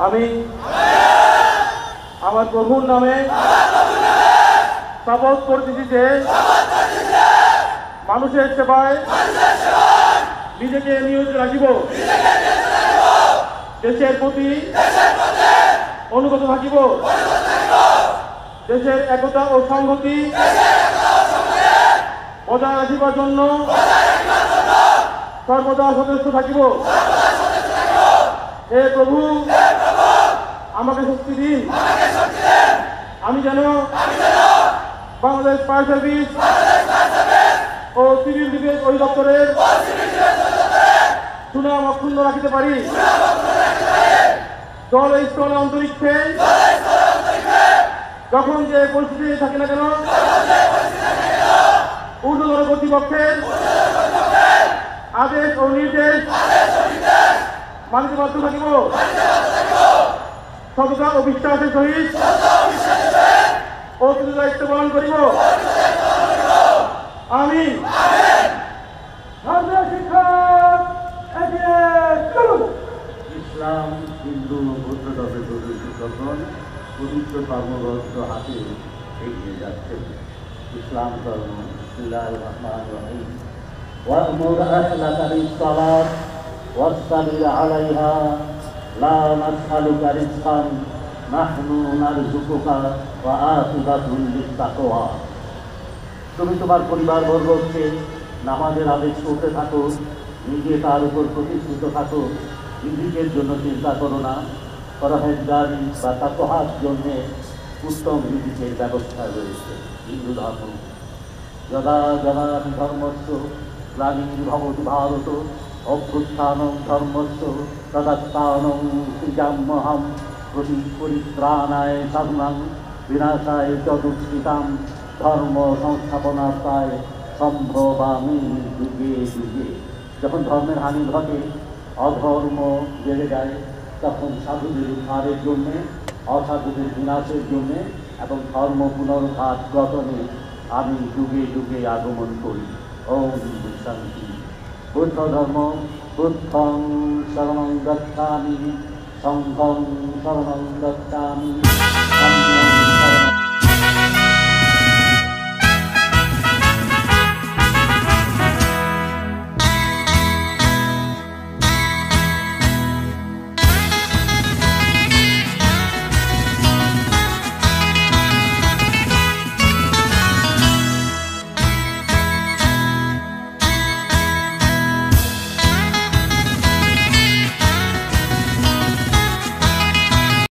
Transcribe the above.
আমি আমার প্রভুর নামে শপথ করতেছি যে মানুষের সেবায় নিজেকে নিয়োজিত রাখিব, দেশের প্রতি অনুগত থাকিব, দেশের একতা ও সংহতি বজায় রাখিবার জন্য সর্বদা সদস্য থাকিব। হে প্রভু, আমাকে শক্তি দিন, আমি যেন বাংলাদেশ ফায়ার সার্ভিস ও সিভিল ডিফেন্স অধিদপ্তরের সুনাম অক্ষুণ্ণ রাখিতে পারি। জলে স্থলে অন্তরিক্ষে যখন যে পরিস্থিতি থাকে না কেন, ঊর্ধ্বতন কর্তৃপক্ষের আদেশ ও নির্দেশ মানিতে বাধ্য থাকিব। সততা ও বিশ্বাসের সহিত অতীত দায়িত্ব পালন করিব। আমি ইসলাম, হিন্দু ও বৌদ্ধধর্মের প্রতিষ্ঠান পবিত্র কর্মগ্রস্ত হাতে এগিয়ে যাচ্ছে। ইসলাম ধর্ম বিসমিল্লাহির রহমানির রহিম ওয়া'মুর আহলাকা বিস-সালাত ওয়াসতাবির আলাইহা লা নাসআলুকা রিজকান নাহনু নারযুকুকা ওয়া আকিবাতুল লিত-তাকওয়া। তুমি তোমার পরিবারবর্গকে নামাজের আদেশ করতে থাকো, নিজে তার উপর প্রতিষ্ঠিত থাকো, রিজিকের জন্য চিন্তা করো না, পরহেজগারি বা তাকওয়ার জন্য উত্তম রিজিকের ব্যবস্থা রয়েছে। হিন্দু ধর্ম যদা জনানি ধর্মস্য গ্লানির্ভবতি ভারত অভ্যুত্থানং ধর্মস্য তদাত্মানং সৃজাম্যহং পরিত্রাণায় সাধনাং বিনাশায় চ দুষ্কৃতাম ধর্ম সংস্থাপনার্থায় সম্ভবামি যুগে যুগে। যখন ধর্মের হানি ঘটে, অধর্ম বেড়ে যায়, তখন সাধুদের উদ্ধারের জন্যে, অসাধুদের বিনাশের জন্যে এবং ধর্ম পুনরুদ্ধার গঠনে আমি যুগে যুগে আগমন করি। ওম শান্তি। বৌদ্ধ ধর্ম বুদ্ধং শরণং গচ্ছামি, সংঘং শরণং গচ্ছামি,